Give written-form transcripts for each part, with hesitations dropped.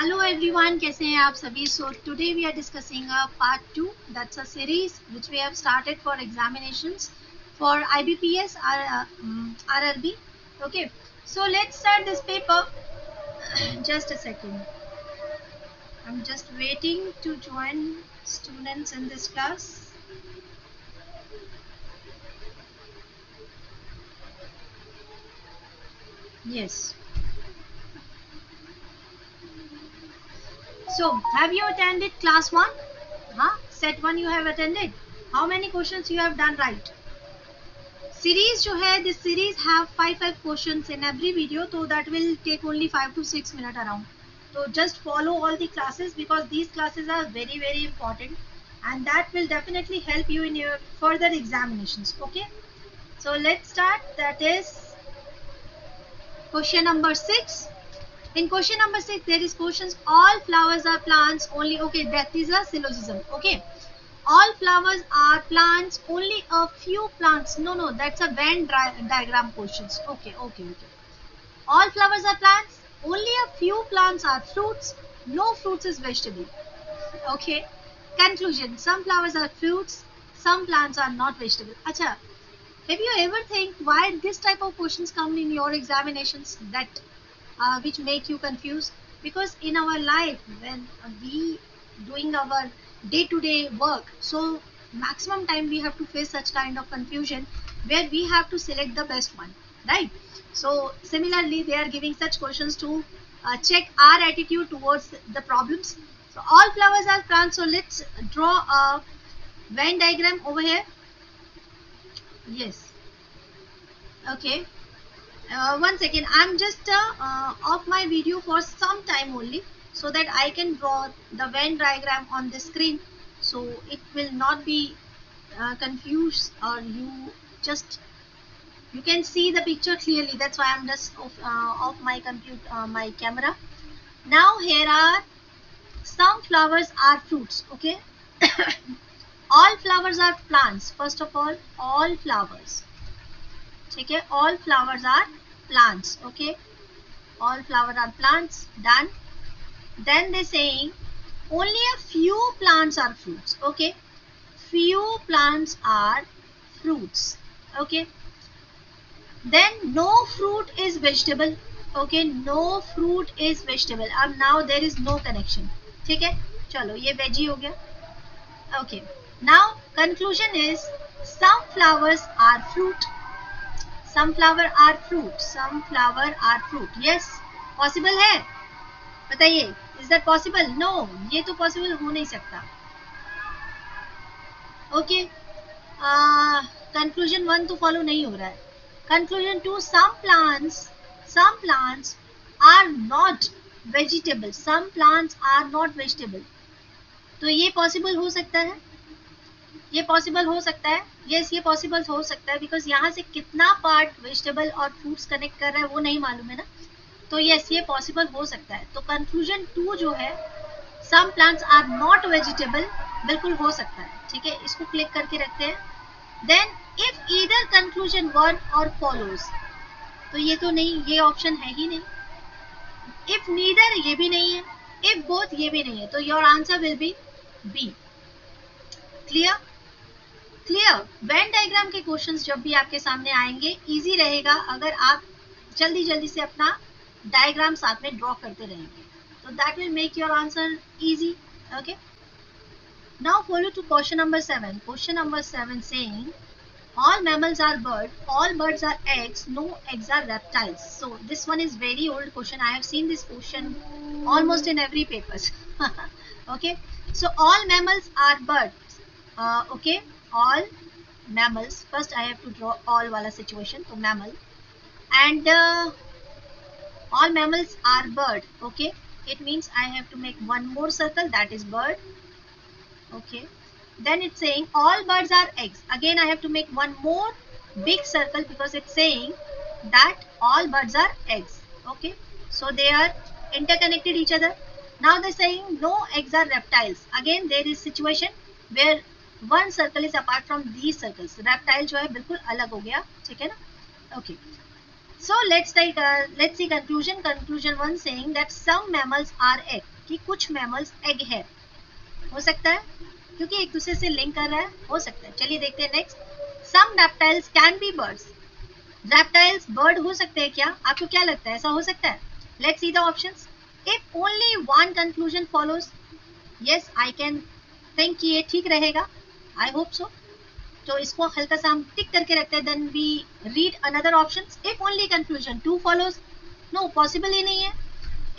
Hello everyone, कैसे हैं आप सभी? So today we are discussing a part 2. That's a series which we have started for examinations for IBPS RRB. Okay, so let's start this paper. Just a second. I'm just waiting to join students in this class. Yes. So have you attended class 1? Set 1 you have attended. How many questions you have done right? Series जो है this series have 5 questions in every video, तो that will take only 5 to 6 minutes around. तो just follow all the classes because these classes are very very important and that will definitely help you in your further examinations. Okay, so let's start. That is question number 6. In question number 6 there is questions all flowers are plants only. Okay, that is a syllogism. Okay, all flowers are plants only a few plants. No, that's a Venn diagram questions. Okay. All flowers are plants, only a few plants are fruits, no fruits is vegetable. Okay, conclusion, some flowers are fruits, some plants are not vegetable. Acha, have you ever think why this type of questions come in your examinations that which make you confused? Because in our life when we doing our day-to-day work, so maximum time we have to face such kind of confusion where we have to select the best one, right? So similarly they are giving such questions to check our attitude towards the problems. So all flowers are plants, so let's draw a Venn diagram over here. Yes. Okay, one second, I'm just off my video for some time only so that I can draw the Venn diagram on the screen, so it will not be confused, or you can see the picture clearly. That's why I'm just off my computer, my camera. Now here are some flowers are fruits. Okay, all flowers are plants. First of all flowers. Okay, all flowers are plants. Okay, all flowers are plants. Done. Then they saying only a few plants are fruits. Okay, few plants are fruits. Okay, then no fruit is vegetable. Okay, no fruit is vegetable. अब now there is no connection. ठीक है, चलो ये veggie हो गया. Okay, now conclusion is some flowers are fruit, some flower are fruit, some flower are fruit. Yes, possible है? बताइए, is that possible? No, ये तो possible हो नहीं सकता. Okay, conclusion 1 तो follow नहीं हो रहा है. Conclusion 2, some plants are not vegetable, some plants are not vegetable. तो ये possible हो सकता है, ये पॉसिबल हो सकता है. यस, ये पॉसिबल हो सकता है बिकॉज यहाँ से कितना पार्ट वेजिटेबल और फ्रूट्स कनेक्ट कर रहा है वो नहीं मालूम है ना. तो यस, ये पॉसिबल हो सकता है. तो कंक्लूजन 2 जो है some plants are not vegetable, बिल्कुल हो सकता है. ठीक है, इसको क्लिक करके रखते हैं. देन इफ ईदर कंक्लूजन 1 और फॉलोज, तो ये तो नहीं, ये ऑप्शन है ही नहीं. इफ नीदर, ये भी नहीं है. इफ बोथ, ये भी नहीं है. तो your answer will be B. Clear? When diagram के क्वेश्चंस जब भी आपके सामने आएंगे इजी रहेगा अगर आप जल्दी जल्दी से अपना डायग्राम साथ में ड्रॉ करते रहेंगे. तो that will make your answer easy. Okay, now follow to question number 7. Question number 7 saying all mammals are all birds are eggs, no eggs are reptiles. So this one is very old question. I have seen this question almost in every papers. Okay, so all mammals are birds. Okay, all mammals. First I have to draw all wala situation. So mammal, and all mammals are bird. Okay, it means I have to make one more circle, that is bird. Okay, then it's saying all birds are eggs. Again I have to make one more big circle because it's saying that all birds are eggs. Okay, so they are interconnected each other. Now they're saying no eggs are reptiles. Again there is situation where one circle is apart from these circles. Reptile जो है बिल्कुल अलग हो गया. ठीक है ना? Okay, so let's see conclusion. Conclusion 1 saying that some mammals are egg. कि कुछ मैमल्स एग है, हो सकता है क्योंकि एक दूसरे से लिंक कर रहा है, हो सकता है। चलिए देखते हैं next. Some reptiles can be birds, reptiles bird हो सकते हैं क्या? आपको क्या लगता है, ऐसा हो सकता है? Let's see the options. If only one conclusion follows, yes I can think कि ये ठीक रहेगा, आई होप सो। तो इसको हल्का सा हम टिक करके रखते हैं, then we read another options. If only conclusion two follows, no possible ही नहीं है।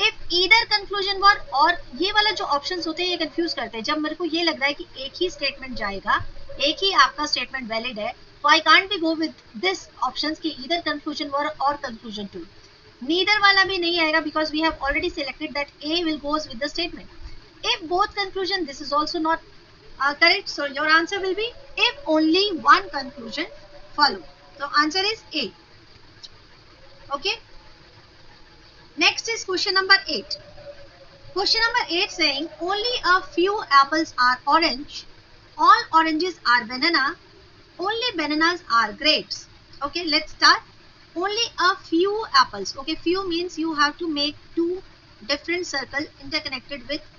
इफ ईदर कंक्लूजन वर, और ये वाला जो ऑप्शंस होते हैं ये कंफ्यूज करते हैं। जब मेरे को ये लग रहा है कि एक ही स्टेटमेंट जाएगा, एक ही आपका स्टेटमेंट वैलिड है, तो I can't be go with this options कि ईदर कंक्लूजन वर और कंक्लूजन टू। नीदर वाला भी नहीं आएगा because we have already selected that A will goes with the statement. If both conclusion, this is also not correct. So your answer will be if only one conclusion follow. So answer is A. Okay. Next is question number 8. Question number 8 saying only a few apples are orange, all oranges are banana, only bananas are grapes. Okay, let's start. Only a few apples. Okay, few means you have to make two different circles interconnected with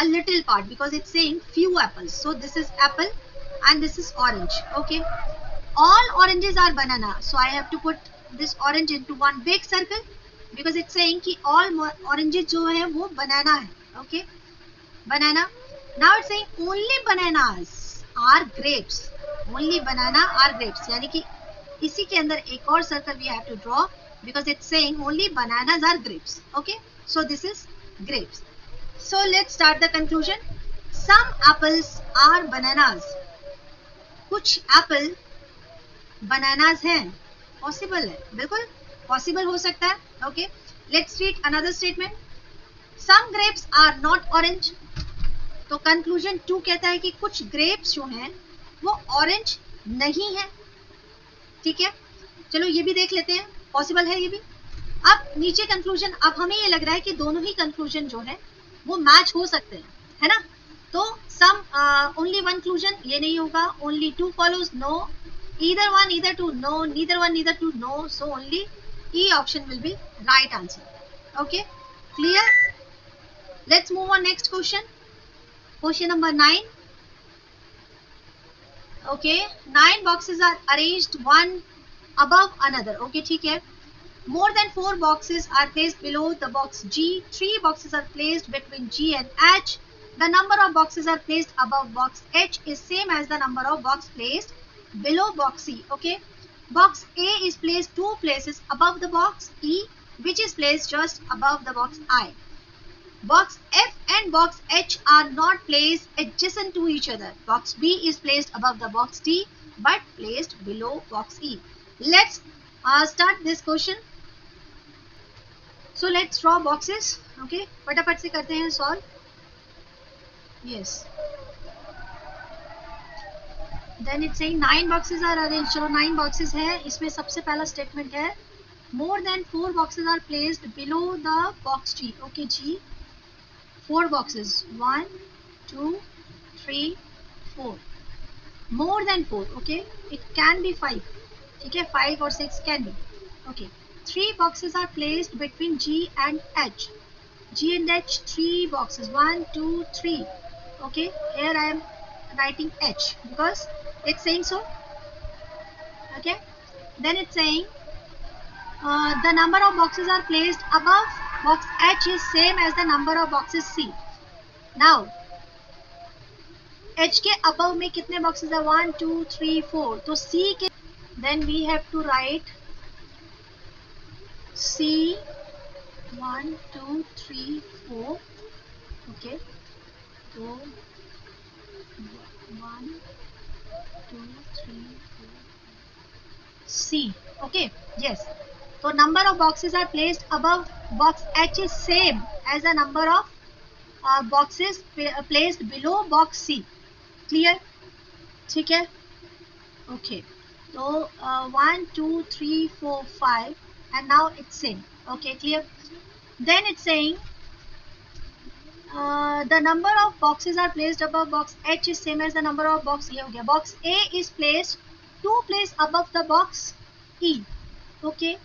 a little part because it's saying few apples. So this is apple and this is orange. Okay, all oranges are banana. So I have to put this orange into one big circle because it's saying कि all oranges जो है वो banana है. Okay, banana. Now it's saying only bananas are grapes. Only banana are grapes. यानी कि इसी के अंदर एक और circle we have to draw because it's saying only bananas are grapes. Okay, so this is grapes. So let's start the conclusion. Some apples are bananas. कुछ apple bananas हैं. Possible है, बिल्कुल possible हो सकता है. Okay, let's read another statement. Some grapes are not orange. तो conclusion 2 कहता है कि कुछ grapes जो हैं वो orange नहीं है. ठीक है, चलो ये भी देख लेते हैं, possible है ये भी. अब नीचे conclusion, अब हमें ये लग रहा है कि दोनों ही conclusion जो है वो मैच हो सकते हैं, है ना? तो सम ओनली वन कंक्लूजन ये नहीं होगा, only two follows no, either one either two no, neither one neither two no, so only E option will be right answer. Okay, clear? Let's move on next question. Question number 9. Okay, 9 boxes are arranged one above another. Okay, ठीक है. More than 4 boxes are placed below the box G. 3 boxes are placed between G and H. The number of boxes are placed above box H is same as the number of boxes placed below box C. Okay. Box A is placed 2 places above the box E, which is placed just above the box I. Box F and box H are not placed adjacent to each other. Box B is placed above the box D, but placed below box E. Let's start this question. So let's draw boxes. Okay, फटाफट से करते हैं solve. Yes. Then it's saying 9 boxes are arranged. चलो 9 boxes है. इसमें सबसे पहला statement है more than 4 boxes are placed below the box G. Okay, G. 4 boxes. 1, 2, 3, 4. More than 4. Okay, it can be 5. ठीक है, 5 or 6 can be. Okay. 3 boxes are placed between G and H. G and H, 3 boxes. 1, 2, 3. Okay, here I am writing H because it's saying so. Okay, then it's saying the number of boxes are placed above box H is same as the number of boxes C. Now, H के above में कितने boxes है? 1, 2, 3, 4. तो C के, then we have to write C 1, 2, 3, 4. Okay, so 1, 2, 3, 4. C. Okay, yes. So number of boxes are placed above box H is same as the number of boxes placed below box C. Clear? ठीक है? Okay. So 1, 2, 3, 4, 5. And now it's same. Okay, clear? Then it's saying the number of boxes are placed above box H is same as the number of box E. Okay, box A is placed 2 places above the box E. Okay,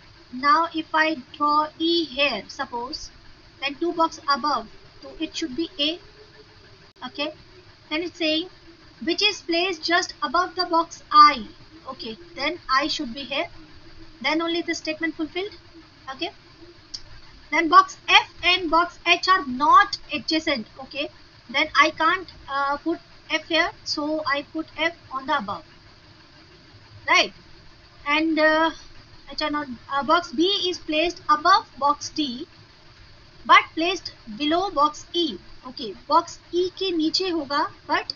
now if I draw E here, suppose, then 2 boxes above, So it should be A. Okay. Then it's saying which is placed just above the box I. Okay. Then I should be here. Then only the statement fulfilled. Okay. Then box F and box H are not adjacent. Okay. Then I can't put F here. So I put F on the above. Right. And box B is placed above box D but placed below box E. Okay, box E के नीचे होगा but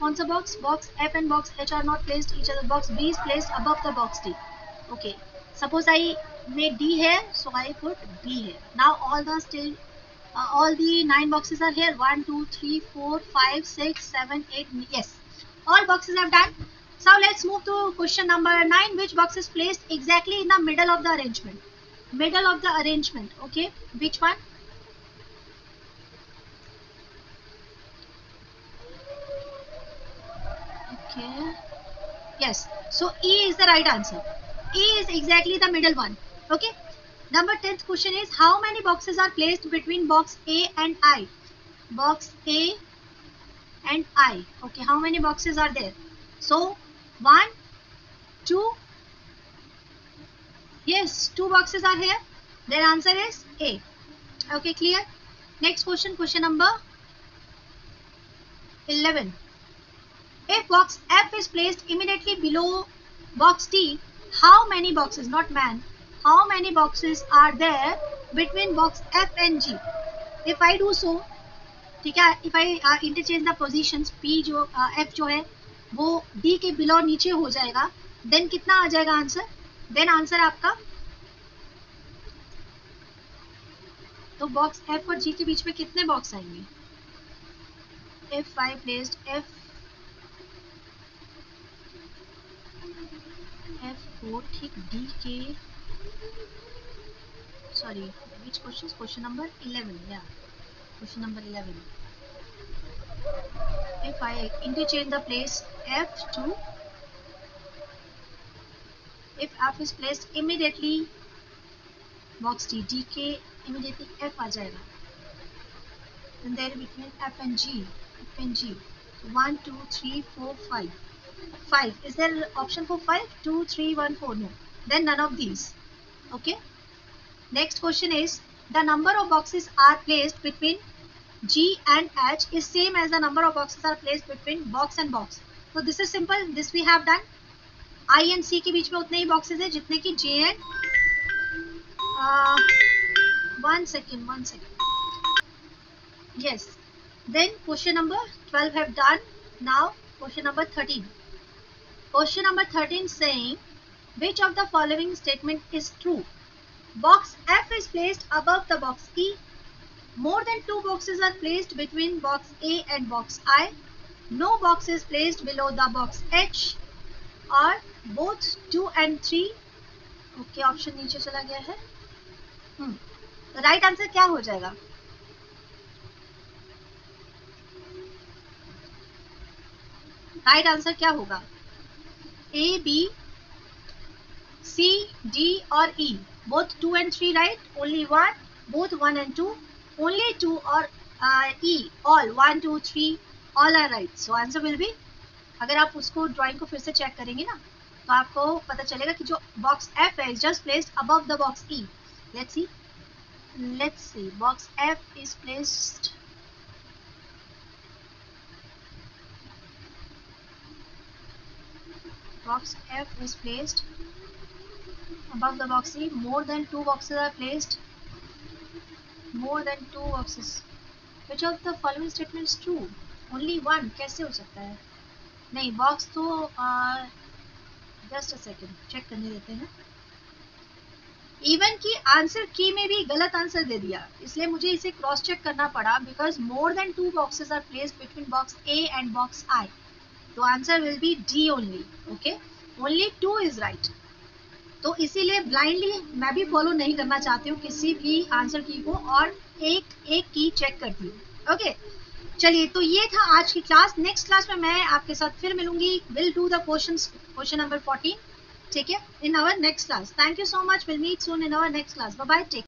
कौन सा box? Box F and box H are not placed each other. Box B is placed above the box D. Okay, suppose I made D here, so I put B here. Now all the 9 boxes are here. 1, 2, 3, 4, 5, 6, 7, 8. Yes, all boxes are done. So let's move to question number 9. Which box is placed exactly in the middle of the arrangement? Middle of the arrangement. Okay, which one? Okay. Yes. So E is the right answer. E is exactly the middle one. Okay. Number 10th question is how many boxes are placed between box A and I? Box A and I. Okay. How many boxes are there? So 1, 2. Yes, 2 boxes are here. Their answer is A. Okay, clear? Next question, question number 11. If box F is placed immediately below box T, how many boxes, not man, how many boxes are there between box F and G? If I do so, ठीक है, if I interchange the positions, P जो F जो है वो D के below नीचे हो जाएगा, then कितना आ जाएगा आंसर? Then आंसर आपका तो बॉक्स F और G के बीच में कितने बॉक्स आएंगे? If I placed F को ठीक D के sorry which question? Question number 11. Yeah, question number 11. If I interchange the place F to if F is placed immediately box D के immediately F आ जाएगा. Then there between F and G. 1, 2, 3, 4, 5. 5. Is there option for 5? 2, 3, 1, 4. No. Then none of these. Okay. Next question is the number of boxes are placed between G and H is same as the number of boxes are placed between box and box. So this is simple. This we have done. I and C के बीच में उतने ही boxes है जितने कि J and one second. Yes. Then question number 12 have done. Now question number 13. Question number 13 saying which of the following statement is true? Box F is placed above the box E. More than 2 boxes are placed between box A and box I. No box is placed below the box H. Or both 2 and 3. Okay, option नीचे चला गया है. तो right answer क्या हो जाएगा? Right answer क्या होगा? A, B, C, D और E. Both 2 and 3 right? Only 1. Both 1 and 2. Only 2 or E. All 1, 2, 3. All are right. So answer will be. अगर आप उसको ड्राइंग को फिर से चेक करेंगे ना तो आपको पता चलेगा कि जो बॉक्स F है is just placed above the box E. Let's see. Box F is placed above the box E. More than 2 boxes are placed. More than 2 boxes. Which of the following statement is true? Only one. कैसे हो सकता है? नहीं, box तो just a second check करने देते हैं. Even की आंसर की में भी गलत आंसर दे दिया, इसलिए मुझे इसे क्रॉस चेक करना पड़ा. Because more than 2 boxes are placed between box A and box I. तो answer will be D only. Okay, only 2 is right. तो इसीलिए ब्लाइंडली मैं भी फॉलो नहीं करना चाहती हूँ किसी भी आंसर की को और एक की चेक करती हूँ. ओके, चलिए, तो ये था आज की क्लास. नेक्स्ट क्लास में मैं आपके साथ फिर मिलूंगी. Will do the question number 14. ठीक है, in our next class. Thank you so much. Will meet soon in our next class. Bye bye. Take